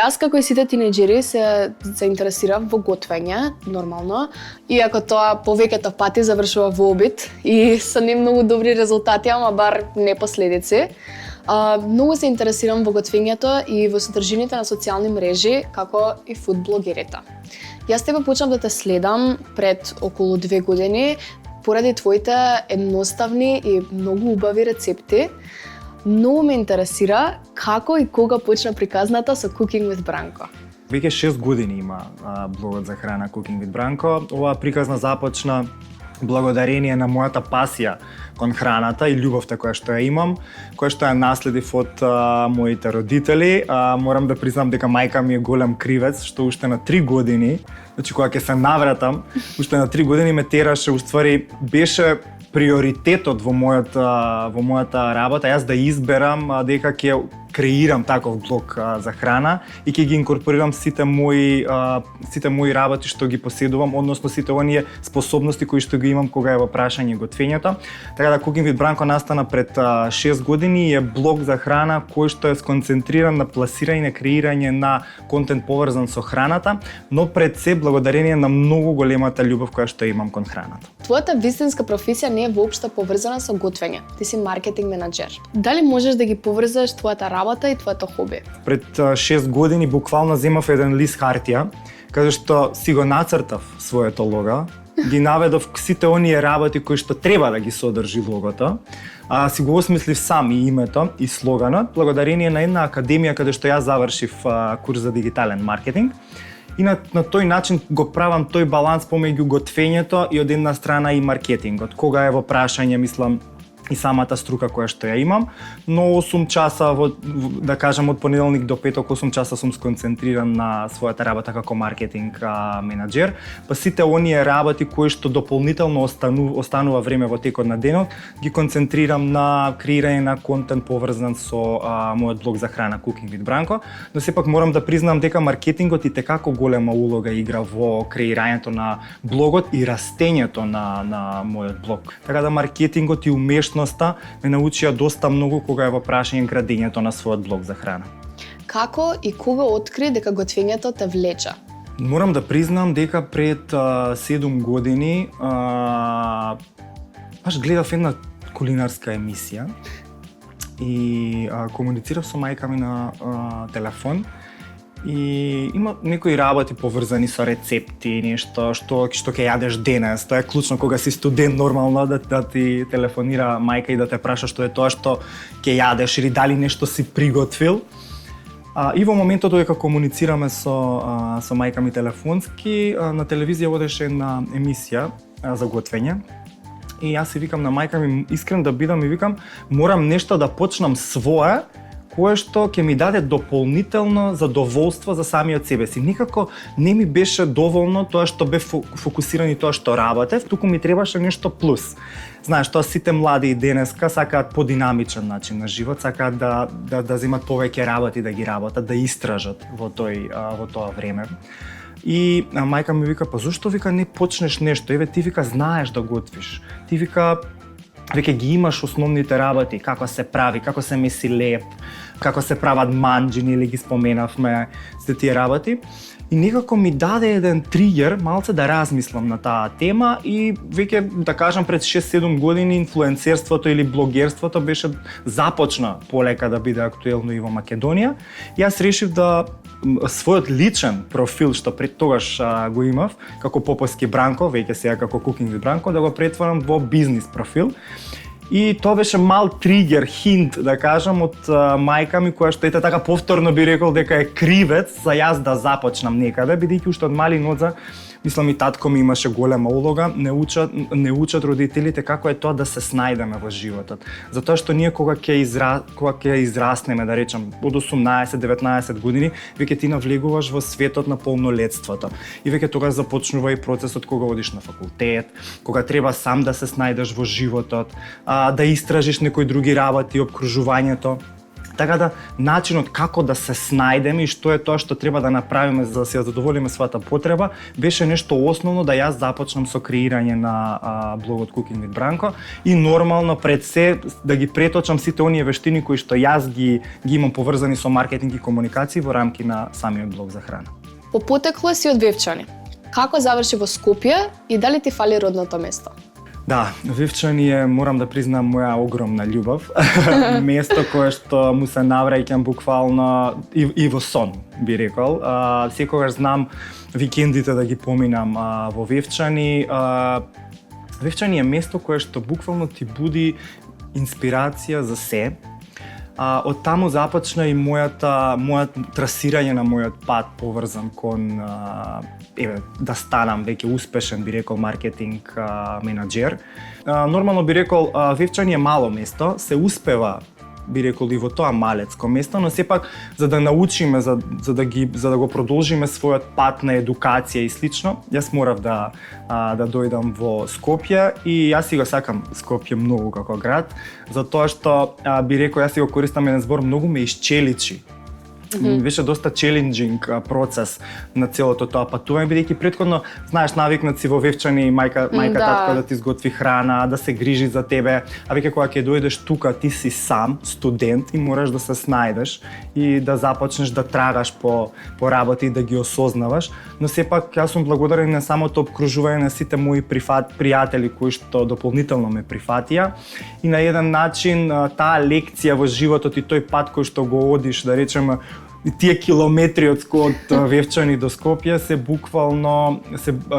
Јас како и сите тинеџери се заинтересирав во готвење, нормално, иако тоа повеќето пати завршува во обид и со не многу добри резултати, ама бар не последици. Многу се интересирам во готвењето и во содржините на социјални мрежи, како и фуд блогерите. Јас тебе почнав да те следам пред околу 2 години поради твоите едноставни и многу убави рецепти. Многу ме интересира како и кога почна приказната со Cooking with Branko. Веќе 6 години има блогот за храна Cooking with Branko. Оваа приказна започна благодарение на мојата пасија кон храната и љубовта која што ја имам, која што ја наследив од моите родители. Морам да признам дека мајка ми е голем кривец, што уште на 3 години, значи кога ќе се навратам, уште на 3 години ме тераше, уствари беше приоритетот во мојата работа, јас да изберам дека ќе креирам таков блог за храна и ќе ги инкорпорирам сите мои работи што ги поседувам, односно сите оние способности кои што ги имам кога е во прашање готвењето. Така да Cooking with Branko настана пред 6 години и е блог за храна кој што е сконцентриран на пласирање, на креирање на контент поврзан со храната, но пред се благодарение на многу големата љубов која што имам кон храната. Твојата вистинска професија не е воопшто поврзана со готвење. Ти си маркетинг менаџер. Дали можеш да ги поврзаш твојата работа и твоето хоби? Пред 6 години буквално земав еден лист хартија, каде што си го нацртав своето лого, ги наведов сите оние работи кои што треба да ги содржи логото, си го осмислив сам и името и слоганот, благодарение на една академија каде што јас завршив курс за дигитален маркетинг. И на тој начин го правам тој баланс помеѓу готвењето и од една страна и маркетингот. Кога е во прашање, мислам, и самата струка која што ја имам, но 8 часа, да кажам од понеделник до петок, 8 часа сум сконцентриран на својата работа како маркетинг менаџер, па сите оние работи кои што дополнително останува време во текот на денот, ги концентрирам на креирање на контент поврзан со мојот блог за храна Cooking with Branko, но сепак морам да признам дека маркетингот и текако голема улога игра во креирањето на блогот и растењето на мојот блог. Така да маркетингот и умешноста ме научија доста многу кога е во прашање градењето на својот блог за храна. Како и кога откри дека готвењето те влече? Морам да признам дека пред 7 години баш гледав една кулинарска емисија и комуницирав со мајка ми на телефон. И има некои работи поврзани со рецепти, нешто што ќе јадеш денес. Тоа е клучно кога си студент, нормално да ти телефонира мајка и да те праша што е тоа што ќе јадеш или дали нешто си приготвил. И во моментот додека комуницираме со мајка ми телефонски, на телевизија водеше една емисија за готвење. И јас си викам на мајка ми, искрен да бидам, и викам, морам нешто да почнам свое, кое што ќе ми даде дополнително задоволство за самиот себе си. Никако не ми беше доволно тоа што бе фокусиран и тоа што работев, туку ми требаше нешто плюс. Знаеш, тоа сите млади и денеска сакаат подинамичен начин на живот, сакаат да земат повеќе работи, да ги работат, да истражат во тоа време. И мајка ми вика, па зошто вика не почнеш нешто? Еве ти вика знаеш да готвиш. Ти вика веќе ги имаш основните работи, како се прави, како се меси леп, како се прават манџини, или ги споменавме сите тие работи. И некако ми даде еден тригер, малце да размислам на таа тема и веќе, да кажам, пред 6-7 години инфлуенцерството или блогерството беше започна полека да биде актуелно и во Македонија. Јас решив да својот личен профил што пред тогаш го имав, како Поповски Бранко, веќе сега како Cooking with Branko, да го претворам во бизнис профил. И тоа беше мал тригер, хинт, да кажам, од мајка ми, која што ете така повторно би рекол дека е кривец за јас да започнам некаде, бидејќи уште од мали ноца, мислам и татко ми имаше голема улога, не учат родителите како е тоа да се снајдеме во животот. Затоа што ние кога ќе израснеме, да речам, од 18-19 години, веќе ти навлегуваш во светот на полнолетството. И веќе тогаш започнува и процесот кога одиш на факултет, кога треба сам да се снајдеш во животот, да истражиш некои други работи, обкружувањето. Така да начинот како да се снајдеме и што е тоа што треба да направиме за да се задоволиме својата потреба беше нешто основно да јас започнам со креирање на блогот Cooking with Branko и нормално пред се да ги преточам сите оние вештини кои што јас ги имам поврзани со маркетинг и комуникација во рамки на самиот блог за храна. По потекло си од Вевчани. Како заврши во Скопје и дали ти фали родното место? Да, Вевчани е, морам да признам, моја огромна љубов. Место кое што му се навраќам буквално и во сон, би рекол. Секогаш знам викендите да ги поминам во Вевчани. Вевчани е место кое што буквално ти буди инспирација за се. Од таму започна и мојот трасирање на мојот пат поврзан кон да станам веќе успешен, би рекол, маркетинг менаџер. Нормално би рекол, Вевчани е мало место, се успева, би рекол, и во тоа малецко место, но сепак за да научиме, за да го продолжиме својот пат на едукација и слично, јас морав да дојдам во Скопје и јас си го сакам Скопје многу како град, затоа што би рекол, јас си го користам еден збор, многу ме исчеличи. Беше доста челенџинг процес на целото тоа патување, бидејќи претходно, знаеш, навикнат си во Вевчани мајка татко да ти изготви храна, да се грижи за тебе, а веќе кога ќе дојдеш тука, ти си сам, студент и мораш да се снајдеш и да започнеш да трагаш по работи и да ги осознаваш, но сепак јас сум благодарен на самото обкружување на сите мои пријатели кои што дополнително ме прифатија и на еден начин таа лекција во животот и тој пат кој што го одиш, да речеме, и тие километри од Вевчани до Скопје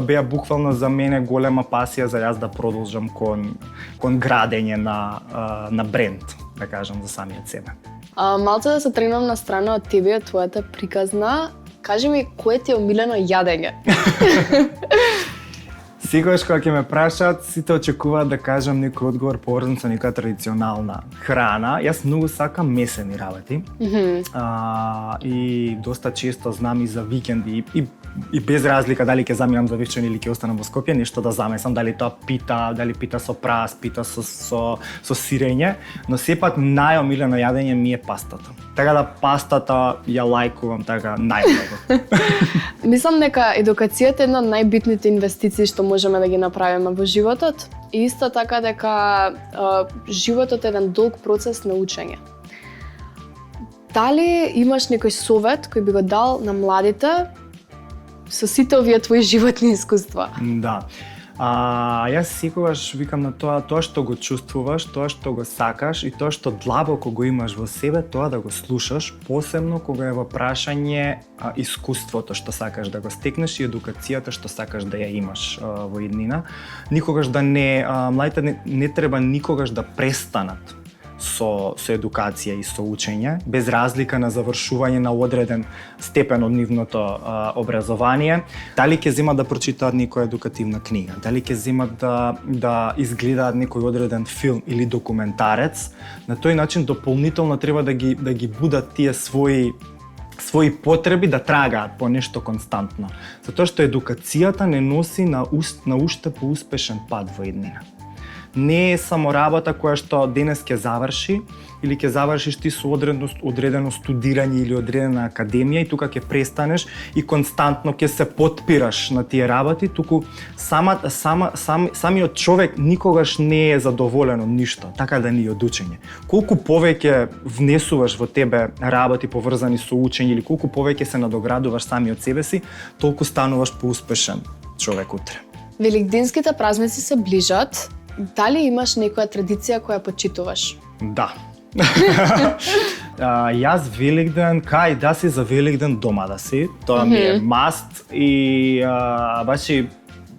беа буквално за мене голема пасија за јас да продолжам кон градење на бренд, да кажам, за самиот себе. Малце да се тренам на страна од тебе, од твојата приказна. Кажи ми, кое ти е омилено јадење? Секогаш кога ќе ме прашаат, сите очекуваат да кажам некој одговор поврзан со некоја традиционална храна. Јас многу сакам месени работи. И доста често знам и за викенди и без разлика дали ќе заминам за Вевчани или ќе останам во Скопје, нешто да замесам, дали тоа пита, дали пита со прас, пита со сирење, но сепак најомилено јадење ми е пастата. Така да пастата ја лајкувам така најмногу. Мислам дека едукацијата е една од најбитните инвестиции што можеме да ги направиме во животот и исто така дека животот е еден долг процес на учење. Дали имаш некој совет кој би го дал на младите со сите овие твои животни искуства? Да. Јас секогаш викам на тоа што го чувствуваш, тоа што го сакаш и тоа што длабоко го имаш во себе, тоа да го слушаш, посебно кога е во прашање искуството што сакаш да го стекнеш и едукацијата што сакаш да ја имаш во иднина. Никогаш младите не треба никогаш да престанат со едукација и со учење, без разлика на завршување на одреден степен од нивното образование. Дали ќе земат да прочитаат некоја едукативна книга, дали ќе земат да изгледаат некој одреден филм или документарец, на тој начин дополнително треба да ги будат тие своји потреби да трагаат по нешто константно. Затоа што едукацијата не носи на уште поуспешен пат во иднина. Не е само работа која што денес ќе заврши или ќе завршиш ти со одредено студирање или одредена академија и тука ќе престанеш и константно ќе се потпираш на тие работи, туку самиот човек никогаш не е задоволен од ништо, така да ни од учење. Колку повеќе внесуваш во тебе работи поврзани со учење или колку повеќе се надоградуваш самиот себе си, толку стануваш поуспешен човек утре. Великденските празници се ближат. Дали имаш некоја традиција која почитуваш? Да. Јас Великден, кај да си за Великден дома да си, тоа ми е маст и баш и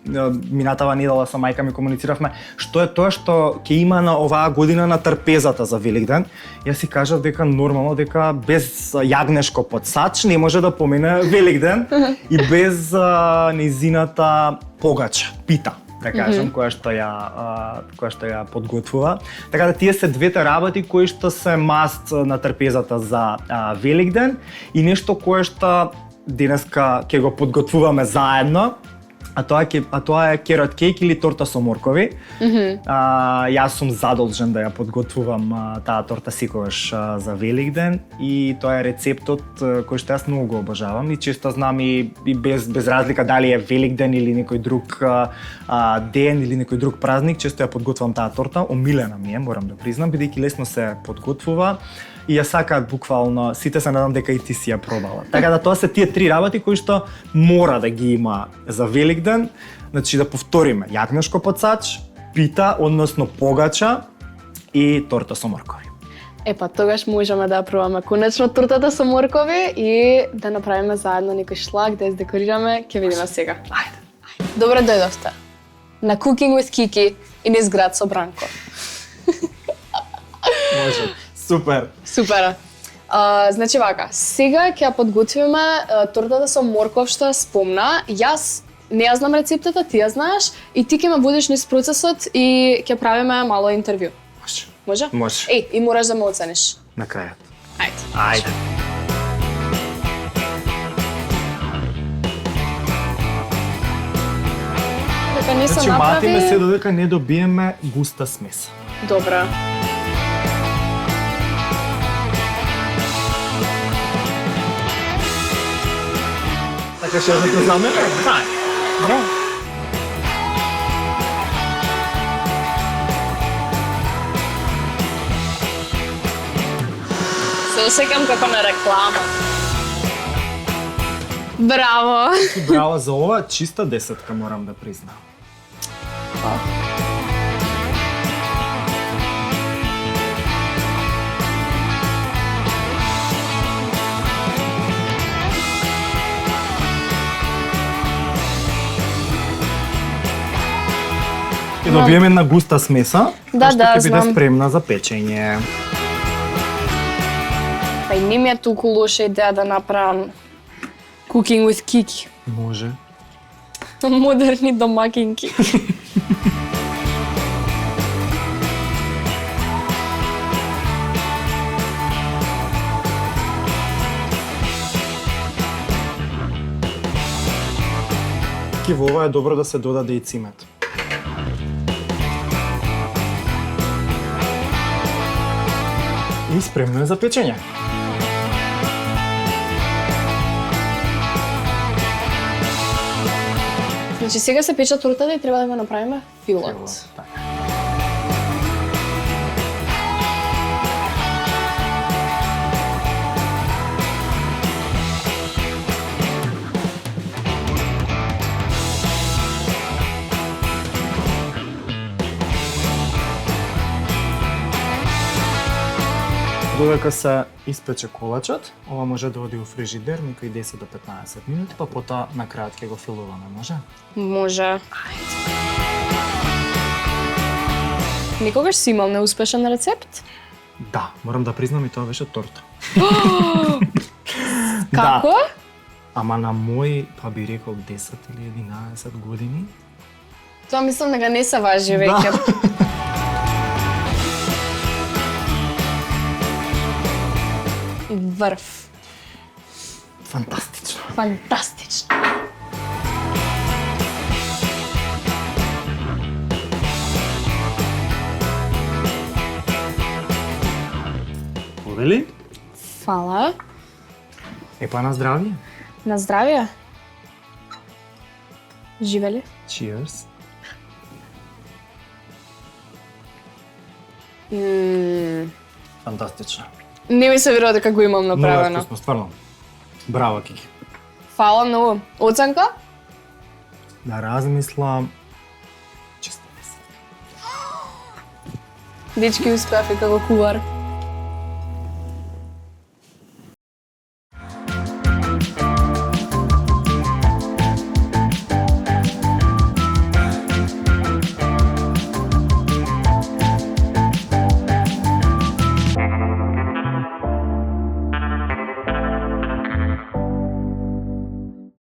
минатава недела со мајка ми комунициравме што е тоа што ќе има на оваа година на трпезата за Великден. Јас си кажав дека нормално дека без јагнешко подсач не може да помине Великден и без нејзината погача, пита, да кажам, која што ја подготвува. Така да тие се двете работи кои што се маст на трпезата за Великден и нешто кое што денеска ќе го подготвуваме заедно А тоа е керот кейк или торта со моркови. Јас сум задолжен да ја подготвувам таа торта секогаш за Великден и тоа е рецептот кој што јас многу го обожавам и често знам и без разлика дали е Великден или некој друг ден или некој друг празник, често ја подготвувам таа торта, омилена ми е, морам да признам, бидејќи лесно се подготвува и ја сакаат буквално, сите се надам дека и ти си ја пробала. Така да тоа се тие три работи кои што мора да ги има за Великден. Значи да повториме, јагнешко подсач, пита, односно погача и торта со моркови. Па тогаш можеме да ја пробаме конечно тортата со моркови и да направиме заедно некој шлаг, да ја декорираме, ќе видиме сега. Ајде. Добре дојдовте на Cooking with Kiki и низ град со Бранко. Може. Супер. Супер. Значи вака, сега ќе ја подготвиме тортата со морков што ја спомна. Јас не ја знам рецептата, ти ја знаеш и ти ќе ме водиш низ процесот и ќе правиме мало интервју. Може. Може? Може. И мораш да ме оцениш. На крајот. Ајде. Ајде. Дека не се Значи матиме се направи. додека не добиеме густа смеса. Добра. Така ќе да за мене? Браво. Се осекам како на реклама. Браво! Браво за ова, чиста десетка морам да признам. И добиеме една густа смеса, Да, што да, ќе биде знам. спремна за печење. Па и не ми е толку лоша идеја да направам Cooking with Kiki. Може. Модерни домакинки. Ки во ова е добро да се додаде и цимет. И спремно е за печење. Значи сега се пече тортата и треба да го направиме филот. Така. Додека се испече колачот, ова може да оди во фрижидер некои 10 до 15 минути, па потоа на крајот ќе го филуваме, може? Може. Никогаш си имал неуспешен рецепт? Да, морам да признам и тоа беше торта. Како? Ама на мој, па би рекол 10 или 11 години. Тоа мислам дека не се важи веќе. Врв. Фантастично. Фантастично. Одели? Фала. Епа на здравје. На здравје. Живели? Cheers. Фантастично. Не ми се верува дека го имам Много направено. вкусно, стварно. Браво, Кики. Фала многу. Оценка? Да размислам. Чиста 10. Дечки успеав и како кувар.